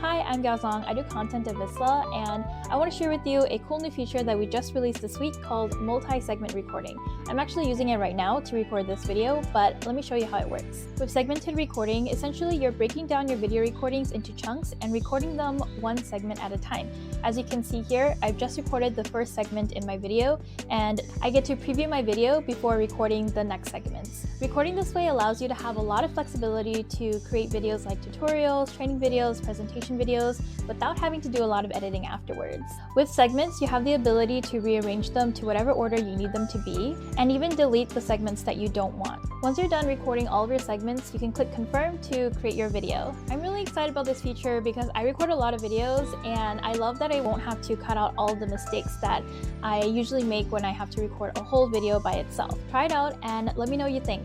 Hi, I'm Gaozong. I do content at Visla, and I want to share with you a cool new feature that we just released this week called multi-segment recording. I'm actually using it right now to record this video, but let me show you how it works. With segmented recording, essentially you're breaking down your video recordings into chunks and recording them one segment at a time. As you can see here, I've just recorded the first segment in my video, and I get to preview my video before recording the next segments. Recording this way allows you to have a lot of flexibility to create videos like tutorials, training videos, presentation videos, without having to do a lot of editing afterwards. With segments, you have the ability to rearrange them to whatever order you need them to be, and even delete the segments that you don't want. Once you're done recording all of your segments, you can click confirm to create your video. I'm really excited about this feature because I record a lot of videos, and I love that I won't have to cut out all of the mistakes that I usually make when I have to record a whole video by itself. Try it out and let me know what you think.